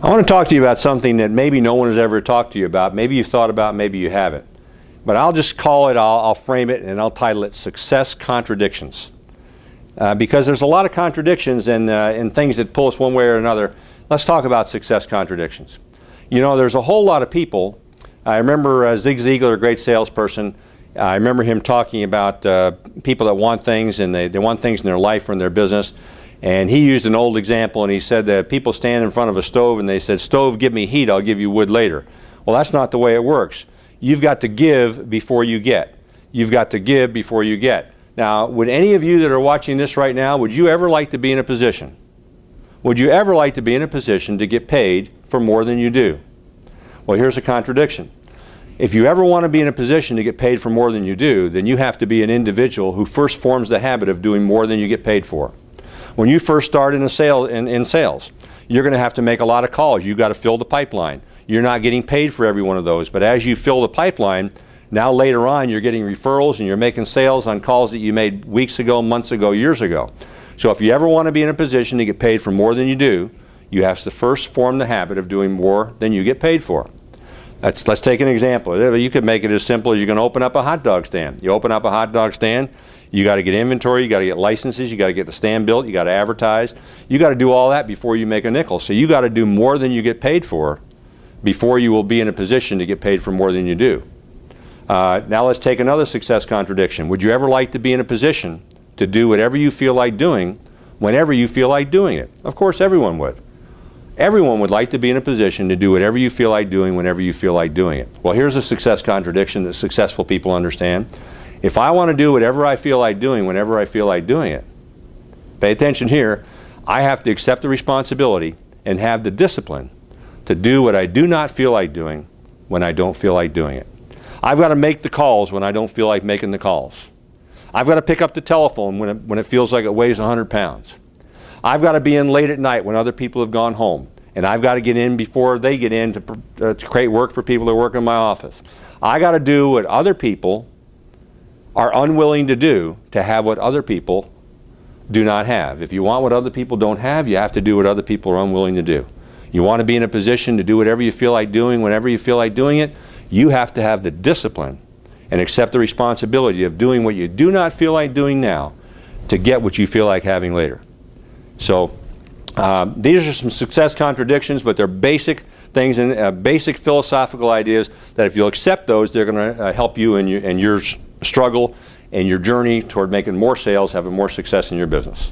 I want to talk to you about something that maybe no one has ever talked to you about. Maybe you've thought about, maybe you haven't. But I'll just call it, I'll frame it, and I'll title it Success Contradictions. Because there's a lot of contradictions and things that pull us one way or another. Let's talk about success contradictions. You know, there's a whole lot of people. I remember Zig Ziglar, a great salesperson. I remember him talking about people that want things, and they want things in their life or in their business. And he used an old example, and he said that people stand in front of a stove and they said, "Stove, give me heat, I'll give you wood later." Well, that's not the way it works. You've got to give before you get. You've got to give before you get. Now, would any of you that are watching this right now, would you ever like to be in a position? Would you ever like to be in a position to get paid for more than you do? Well, here's a contradiction. If you ever want to be in a position to get paid for more than you do, then you have to be an individual who first forms the habit of doing more than you get paid for. When you first start in sales, you're going to have to make a lot of calls. You've got to fill the pipeline. You're not getting paid for every one of those, but as you fill the pipeline, now later on you're getting referrals and you're making sales on calls that you made weeks ago, months ago, years ago. So if you ever want to be in a position to get paid for more than you do, you have to first form the habit of doing more than you get paid for. Let's take an example. You could make it as simple as you're going to open up a hot dog stand. You open up a hot dog stand, you got to get inventory, you got to get licenses, you got to get the stand built, you got to advertise. You got to do all that before you make a nickel. So you got to do more than you get paid for before you will be in a position to get paid for more than you do. Now let's take another success contradiction. Would you ever like to be in a position to do whatever you feel like doing whenever you feel like doing it? Of course, everyone would. Everyone would like to be in a position to do whatever you feel like doing whenever you feel like doing it. Well, here's a success contradiction that successful people understand. If I want to do whatever I feel like doing whenever I feel like doing it, pay attention here, I have to accept the responsibility and have the discipline to do what I do not feel like doing when I don't feel like doing it. I've got to make the calls when I don't feel like making the calls. I've got to pick up the telephone when it feels like it weighs 100 pounds. I've got to be in late at night when other people have gone home, and I've got to get in before they get in to create work for people that work in my office. I got to do what other people are unwilling to do to have what other people do not have. If you want what other people don't have, you have to do what other people are unwilling to do. You want to be in a position to do whatever you feel like doing whenever you feel like doing it, you have to have the discipline and accept the responsibility of doing what you do not feel like doing now to get what you feel like having later. So these are some success contradictions, but they're basic things and basic philosophical ideas that if you'll accept those, they're going to help you in your struggle and your journey toward making more sales, having more success in your business.